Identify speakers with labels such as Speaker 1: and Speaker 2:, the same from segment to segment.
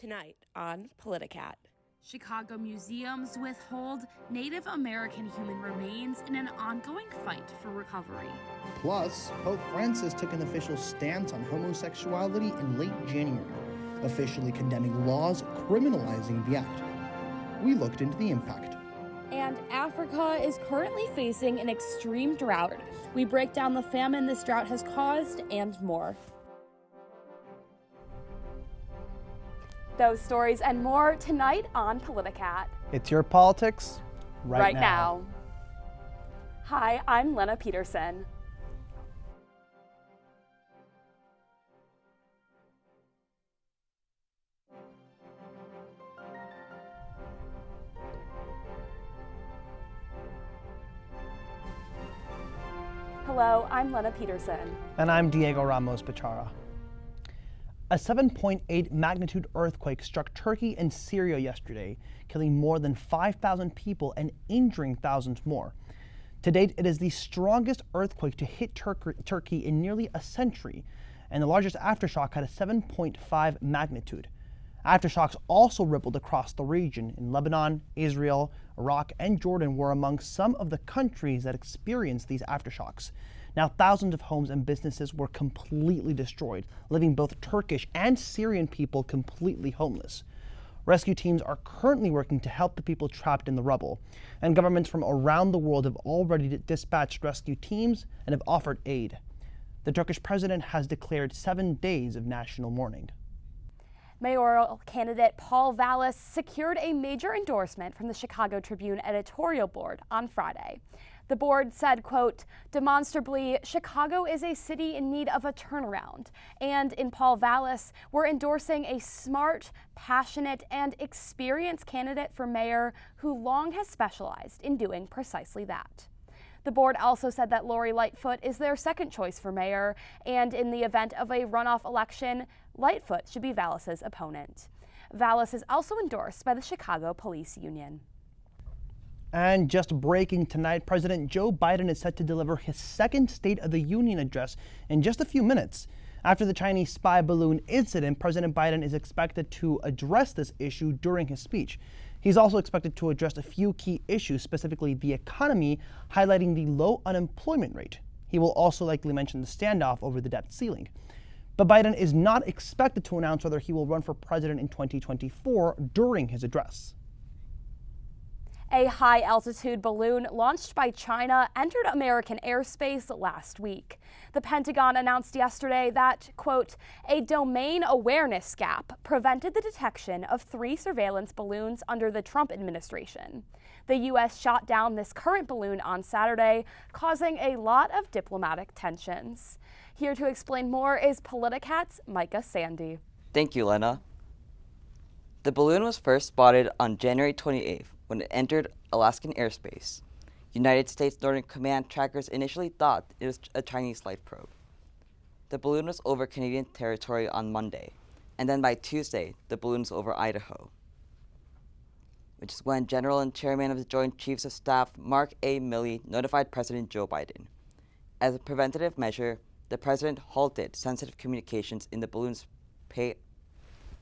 Speaker 1: tonight on Politicat.
Speaker 2: Chicago museums withhold Native American human remains in an ongoing fight for recovery.
Speaker 3: Plus, Pope Francis took an official stance on homosexuality in late January, officially condemning laws criminalizing the act. We looked into the impact.
Speaker 4: And Africa is currently facing an extreme drought. We break down the famine this drought has caused and more.
Speaker 5: Those stories and more tonight on Politicat.
Speaker 6: It's your politics right
Speaker 5: now. Hi, I'm Lena Peterson. Hello, I'm Lena Peterson.
Speaker 6: And I'm Diego Ramos Bechara. A 7.8 magnitude earthquake struck Turkey and Syria yesterday, killing more than 5,000 people and injuring thousands more. To date, it is the strongest earthquake to hit Turkey in nearly a century, and the largest aftershock had a 7.5 magnitude. Aftershocks also rippled across the region. In Lebanon, Israel, Iraq, and Jordan were among some of the countries that experienced these aftershocks. Now, thousands of homes and businesses were completely destroyed, leaving both Turkish and Syrian people completely homeless. Rescue teams are currently working to help the people trapped in the rubble, and governments from around the world have already dispatched rescue teams and have offered aid. The Turkish president has declared 7 days of national mourning.
Speaker 5: Mayoral candidate Paul Vallas secured a major endorsement from the Chicago Tribune editorial board on Friday. The board said, quote, demonstrably, Chicago is a city in need of a turnaround. And in Paul Vallas, we're endorsing a smart, passionate, and experienced candidate for mayor who long has specialized in doing precisely that. The board also said that Lori Lightfoot is their second choice for mayor, and in the event of a runoff election, Lightfoot should be Vallas's opponent. Vallas is also endorsed by the Chicago Police Union.
Speaker 6: And just breaking tonight, President Joe Biden is set to deliver his second State of the Union address in just a few minutes. After the Chinese spy balloon incident, President Biden is expected to address this issue during his speech. He's also expected to address a few key issues, specifically the economy, highlighting the low unemployment rate. He will also likely mention the standoff over the debt ceiling. But Biden is not expected to announce whether he will run for president in 2024 during his address.
Speaker 5: A high-altitude balloon launched by China entered American airspace last week. The Pentagon announced yesterday that, quote, a domain awareness gap prevented the detection of 3 surveillance balloons under the Trump administration. The U.S. shot down this current balloon on Saturday, causing a lot of diplomatic tensions. Here to explain more is Politicat's Micah Sandy.
Speaker 7: Thank you, Lena. The balloon was first spotted on January 28th. When it entered Alaskan airspace. United States Northern Command trackers initially thought it was a Chinese light probe. The balloon was over Canadian territory on Monday, and then by Tuesday, the balloon was over Idaho, which is when General and Chairman of the Joint Chiefs of Staff Mark A. Milley notified President Joe Biden. As a preventative measure, the president halted sensitive communications in the balloon's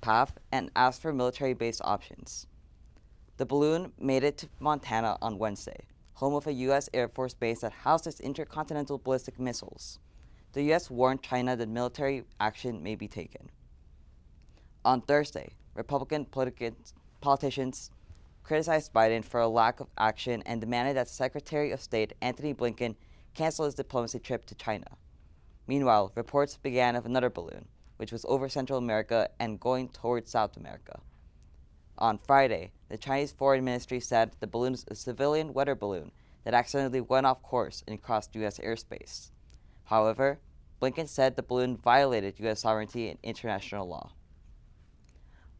Speaker 7: path and asked for military-based options. The balloon made it to Montana on Wednesday, home of a U.S. Air Force base that houses intercontinental ballistic missiles. The U.S. warned China that military action may be taken. On Thursday, Republican politicians criticized Biden for a lack of action and demanded that Secretary of State Antony Blinken cancel his diplomacy trip to China. Meanwhile, reports began of another balloon, which was over Central America and going towards South America. On Friday, the Chinese Foreign Ministry said the balloon was a civilian weather balloon that accidentally went off course and crossed U.S. airspace. However, Blinken said the balloon violated U.S. sovereignty and international law.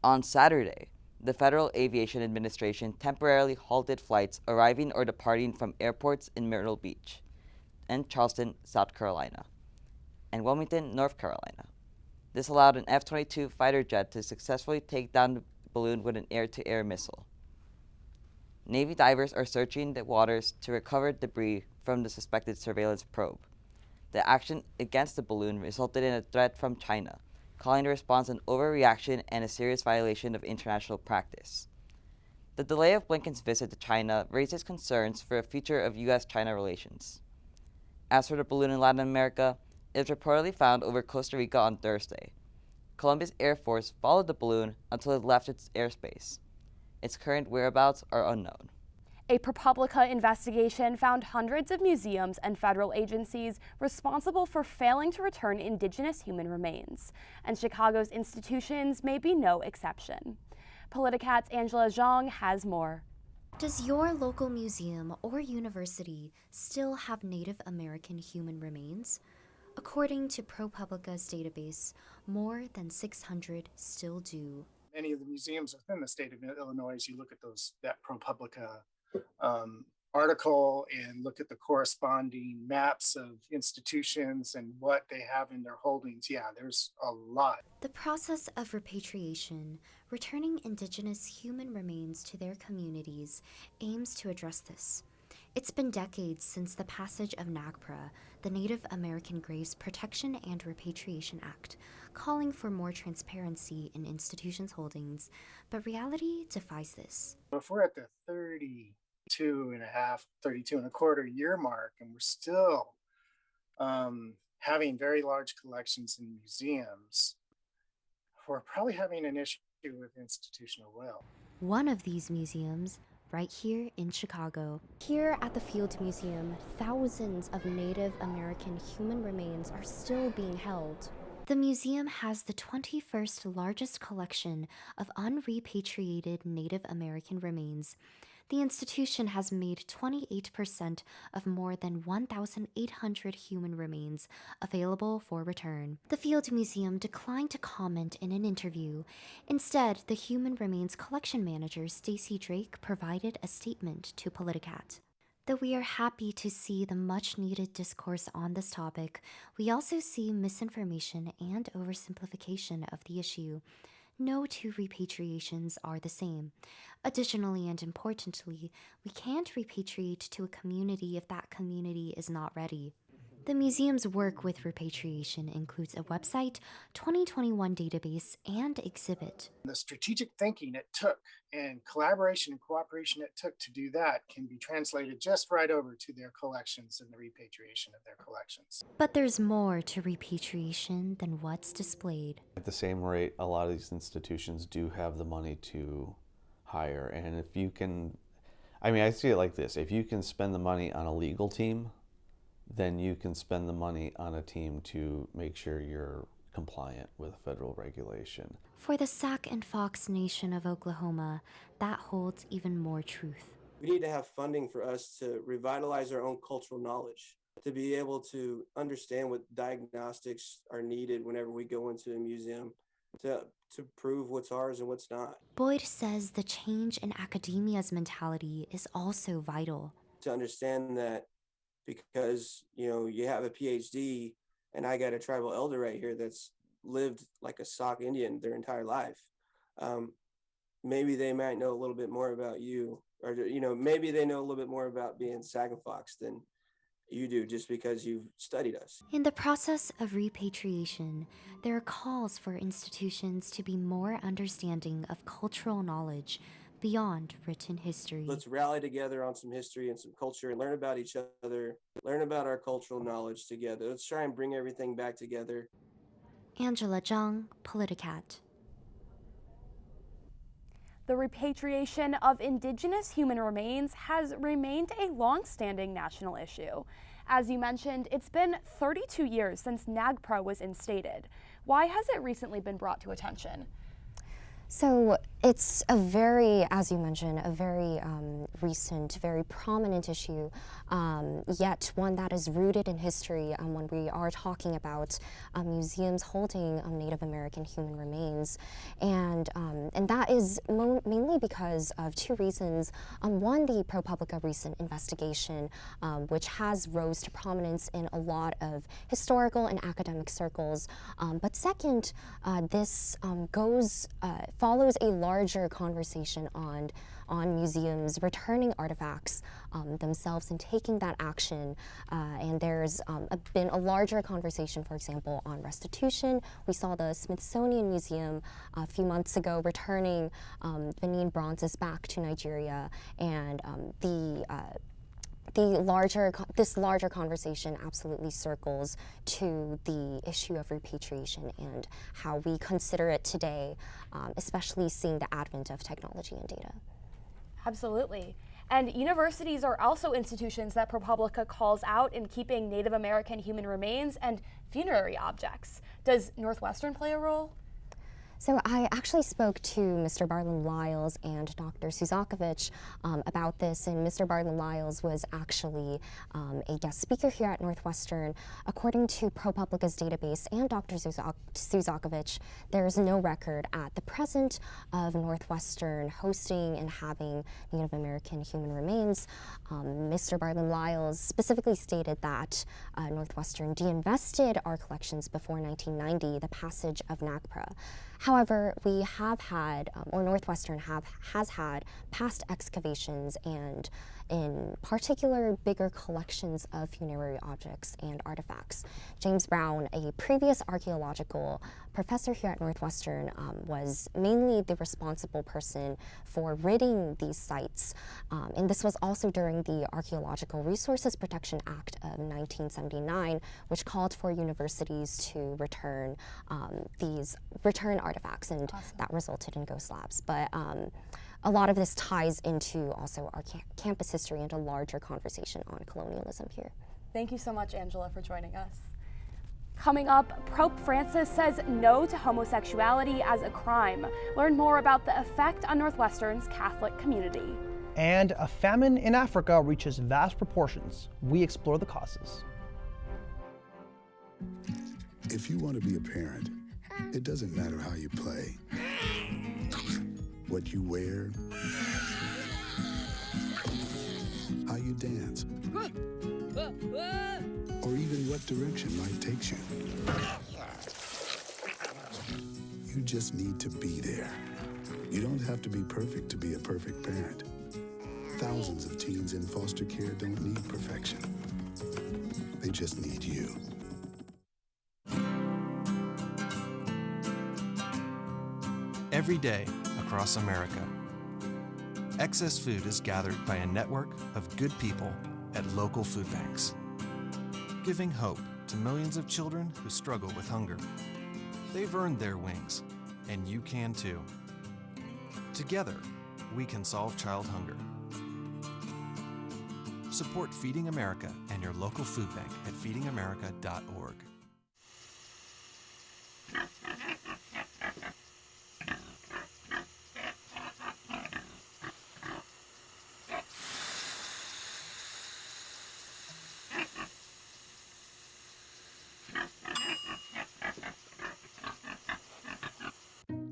Speaker 7: On Saturday, the Federal Aviation Administration temporarily halted flights arriving or departing from airports in Myrtle Beach and Charleston, South Carolina, and Wilmington, North Carolina. This allowed an F-22 fighter jet to successfully take down the balloon with an air-to-air missile. Navy divers are searching the waters to recover debris from the suspected surveillance probe. The action against the balloon resulted in a threat from China, calling the response an overreaction and a serious violation of international practice. The delay of Blinken's visit to China raises concerns for the future of U.S.-China relations. As for the balloon in Latin America, it was reportedly found over Costa Rica on Thursday. Colombia's Air Force followed the balloon until it left its airspace. Its current whereabouts are unknown.
Speaker 5: A ProPublica investigation found hundreds of museums and federal agencies responsible for failing to return indigenous human remains, and Chicago's institutions may be no exception. Politicat's Angela Zhang has more.
Speaker 8: Does your local museum or university still have Native American human remains? According to ProPublica's database, more than 600 still do.
Speaker 9: Many of the museums within the state of Illinois, you look at that ProPublica article and look at the corresponding maps of institutions and what they have in their holdings. Yeah, there's a lot.
Speaker 8: The process of repatriation, returning indigenous human remains to their communities, aims to address this. It's been decades since the passage of NAGPRA, the Native American Graves Protection and Repatriation Act, calling for more transparency in institutions' holdings, but reality defies this.
Speaker 9: If we're at the 32 and a quarter year mark, and we're still having very large collections in museums, we're probably having an issue with institutional will.
Speaker 8: One of these museums, right here in Chicago. Here at the Field Museum, thousands of Native American human remains are still being held. The museum has the 21st largest collection of unrepatriated Native American remains. The institution has made 28% of more than 1,800 human remains available for return. The Field Museum declined to comment in an interview. Instead, the human remains collection manager, Stacy Drake, provided a statement to Politicat. Though we are happy to see the much-needed discourse on this topic, we also see misinformation and oversimplification of the issue. No two repatriations are the same. Additionally and importantly, we can't repatriate to a community if that community is not ready. The museum's work with repatriation includes a website, 2021 database, and exhibit.
Speaker 9: The strategic thinking it took and collaboration and cooperation it took to do that can be translated just right over to their collections and the repatriation of their collections.
Speaker 8: But there's more to repatriation than what's displayed.
Speaker 10: At the same rate, a lot of these institutions do have the money to hire. And if you can, I see it like this, if you can spend the money on a legal team, then you can spend the money on a team to make sure you're compliant with federal regulation.
Speaker 8: For the Sac and Fox Nation of Oklahoma, that holds even more truth.
Speaker 11: We need to have funding for us to revitalize our own cultural knowledge, to be able to understand what diagnostics are needed whenever we go into a museum, to prove what's ours and what's not.
Speaker 8: Boyd says the change in academia's mentality is also vital.
Speaker 11: To understand that because, you have a PhD and I got a tribal elder right here that's lived like a Sauk Indian their entire life. Maybe they might know a little bit more about you, or, maybe they know a little bit more about being Sac and Fox than you do just because you've studied us.
Speaker 8: In the process of repatriation, there are calls for institutions to be more understanding of cultural knowledge beyond written history.
Speaker 11: Let's rally together on some history and some culture and learn about each other, learn about our cultural knowledge together. Let's try and bring everything back together.
Speaker 8: Angela Zhang, Politicat.
Speaker 5: The repatriation of indigenous human remains has remained a long-standing national issue. As you mentioned, it's been 32 years since NAGPRA was instated. Why has it recently been brought to attention?
Speaker 12: So it's a very, as you mentioned, a very recent, very prominent issue, yet one that is rooted in history when we are talking about museums holding Native American human remains. And that is mainly because of two reasons. One, the ProPublica recent investigation, which has rose to prominence in a lot of historical and academic circles. But second, this goes follows a larger conversation on museums returning artifacts themselves and taking that action. And there's been a larger conversation, for example, on restitution. We saw the Smithsonian Museum a few months ago returning Benin bronzes back to Nigeria, and this larger conversation absolutely circles to the issue of repatriation and how we consider it today, especially seeing the advent of technology and data.
Speaker 5: Absolutely. And universities are also institutions that ProPublica calls out in keeping Native American human remains and funerary objects. Does Northwestern play a role?
Speaker 12: So I actually spoke to Mr. Barlin-Lyles and Dr. Suzakovich about this, and Mr. Barlin-Lyles was actually a guest speaker here at Northwestern. According to ProPublica's database and Dr. Suzakovich, there is no record at the present of Northwestern hosting and having Native American human remains. Mr. Barlin-Lyles specifically stated that Northwestern deinvested our collections before 1990, the passage of NAGPRA. However, we have had, or Northwestern has had, past excavations and in particular bigger collections of funerary objects and artifacts. James Brown, a previous archaeological professor here at Northwestern, was mainly the responsible person for ridding these sites. And this was also during the Archaeological Resources Protection Act of 1979, which called for universities to return artifacts, and that resulted in ghost labs. But a lot of this ties into also our campus history and a larger conversation on colonialism here.
Speaker 5: Thank you so much, Angela, for joining us. Coming up, Pope Francis says no to homosexuality as a crime. Learn more about the effect on Northwestern's Catholic community.
Speaker 6: And a famine in Africa reaches vast proportions. We explore the causes.
Speaker 13: If you want to be a parent, it doesn't matter how you play, what you wear, how you dance, or even what direction life takes you. You just need to be there. You don't have to be perfect to be a perfect parent. Thousands of teens in foster care don't need perfection. They just need you.
Speaker 14: Every day across America, excess food is gathered by a network of good people at local food banks, giving hope to millions of children who struggle with hunger. They've earned their wings, and you can too. Together, we can solve child hunger. Support Feeding America and your local food bank at feedingamerica.org.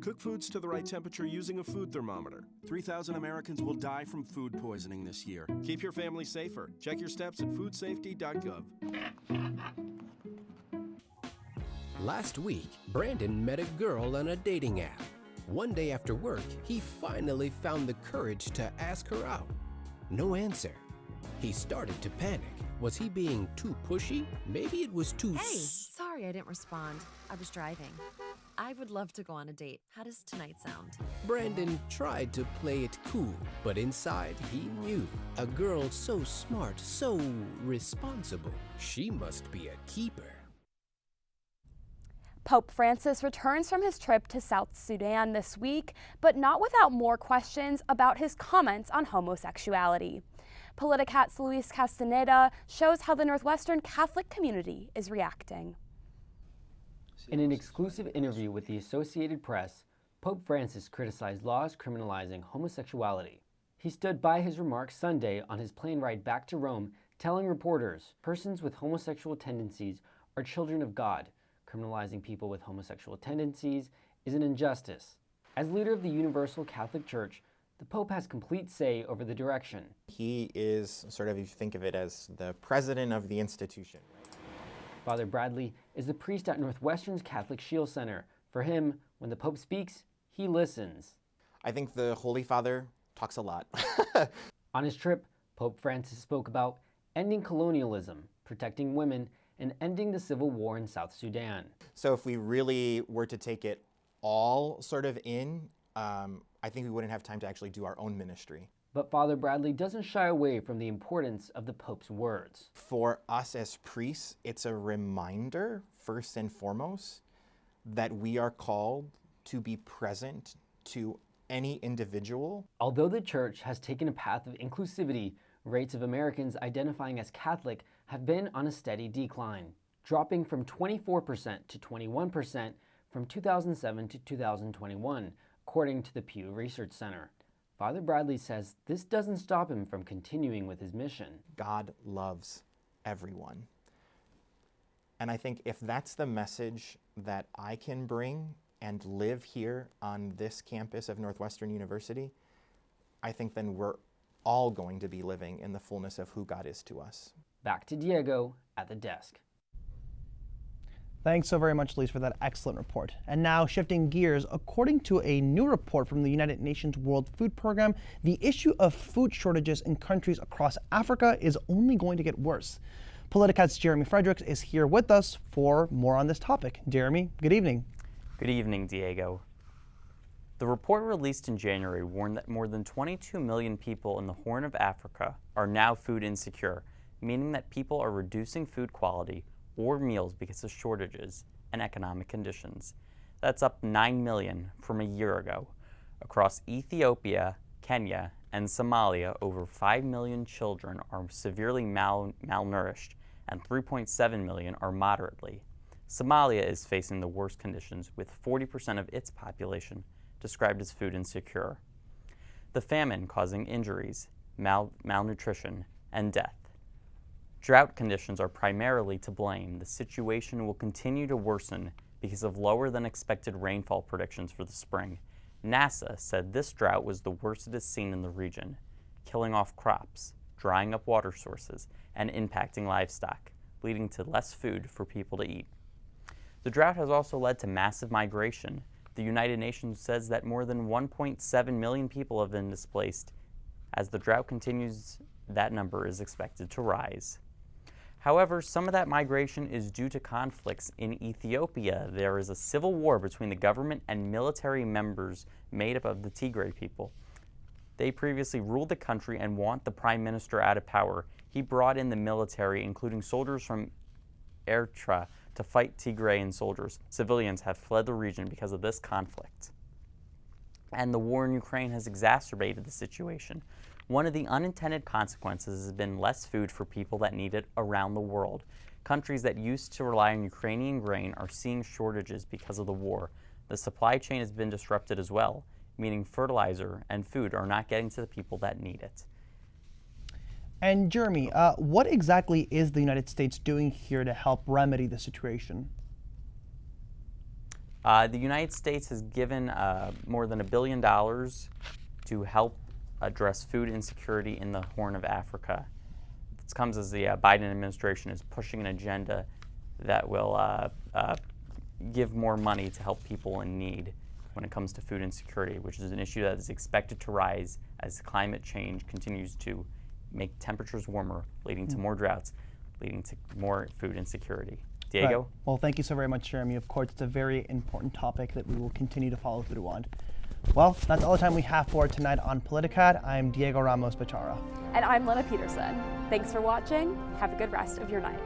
Speaker 15: Cook foods to the right temperature using a food thermometer. 3,000 Americans will die from food poisoning this year. Keep your family safer. Check your steps at foodsafety.gov.
Speaker 16: Last week, Brandon met a girl on a dating app. One day after work, he finally found the courage to ask her out. No answer. He started to panic. Was he being too pushy? Maybe it was too...
Speaker 17: Hey, sorry I didn't respond. I was driving. I would love to go on a date. How does tonight sound?
Speaker 16: Brandon tried to play it cool, but inside he knew. A girl so smart, so responsible, she must be a keeper.
Speaker 5: Pope Francis returns from his trip to South Sudan this week, but not without more questions about his comments on homosexuality. Politicat's Luis Castaneda shows how the Northwestern Catholic community is reacting.
Speaker 18: In an exclusive interview with the Associated Press, Pope Francis criticized laws criminalizing homosexuality. He stood by his remarks Sunday on his plane ride back to Rome, telling reporters persons with homosexual tendencies are children of God. Criminalizing people with homosexual tendencies is an injustice. As leader of the Universal Catholic Church, the Pope has complete say over the direction.
Speaker 19: He is sort of, if you think of it as the president of the institution.
Speaker 18: Father Bradley is the priest at Northwestern's Catholic Shield Center. For him, when the Pope speaks, he listens.
Speaker 19: I think the Holy Father talks a lot.
Speaker 18: On his trip, Pope Francis spoke about ending colonialism, protecting women, and ending the civil war in South Sudan.
Speaker 19: So if we really were to take it all sort of in, I think we wouldn't have time to actually do our own ministry.
Speaker 18: But Father Bradley doesn't shy away from the importance of the Pope's words.
Speaker 19: For us as priests, it's a reminder, first and foremost, that we are called to be present to any individual.
Speaker 18: Although the Church has taken a path of inclusivity, rates of Americans identifying as Catholic have been on a steady decline, dropping from 24% to 21% from 2007 to 2021, according to the Pew Research Center. Father Bradley says this doesn't stop him from continuing with his mission.
Speaker 19: God loves everyone. And I think if that's the message that I can bring and live here on this campus of Northwestern University, I think then we're all going to be living in the fullness of who God is to us.
Speaker 18: Back to Diego at the desk.
Speaker 6: Thanks so very much, Lise, for that excellent report. And now, shifting gears, according to a new report from the United Nations World Food Program, the issue of food shortages in countries across Africa is only going to get worse. Politicat's Jeremy Fredericks is here with us for more on this topic. Jeremy, good evening.
Speaker 20: Good evening, Diego. The report released in January warned that more than 22 million people in the Horn of Africa are now food insecure, meaning that people are reducing food quality or meals because of shortages and economic conditions. That's up 9 million from a year ago. Across Ethiopia, Kenya, and Somalia, over 5 million children are severely malnourished and 3.7 million are moderately. Somalia is facing the worst conditions, with 40% of its population described as food insecure. The famine causing injuries, malnutrition, and death. Drought conditions are primarily to blame. The situation will continue to worsen because of lower than expected rainfall predictions for the spring. NASA said this drought was the worst it has seen in the region, killing off crops, drying up water sources, and impacting livestock, leading to less food for people to eat. The drought has also led to massive migration. The United Nations says that more than 1.7 million people have been displaced. As the drought continues, that number is expected to rise. However, some of that migration is due to conflicts in Ethiopia. There is a civil war between the government and military members made up of the Tigray people. They previously ruled the country and want the prime minister out of power. He brought in the military, including soldiers from Eritrea, to fight Tigrayan soldiers. Civilians have fled the region because of this conflict. And the war in Ukraine has exacerbated the situation. One of the unintended consequences has been less food for people that need it around the world. Countries that used to rely on Ukrainian grain are seeing shortages because of the war. The supply chain has been disrupted as well, meaning fertilizer and food are not getting to the people that need it.
Speaker 6: And Jeremy, what exactly is the United States doing here to help remedy the situation?
Speaker 20: The United States has given more than $1 billion to help address food insecurity in the Horn of Africa. This comes as the Biden administration is pushing an agenda that will give more money to help people in need when it comes to food insecurity, which is an issue that is expected to rise as climate change continues to make temperatures warmer, leading to more droughts, leading to more food insecurity. Diego?
Speaker 6: Right. Well, thank you so very much, Jeremy. Of course, it's a very important topic that we will continue to follow through on. Well, that's all the time we have for tonight on Politicat. I'm Diego Ramos Bachara.
Speaker 5: And I'm Lena Peterson. Thanks for watching. Have a good rest of your night.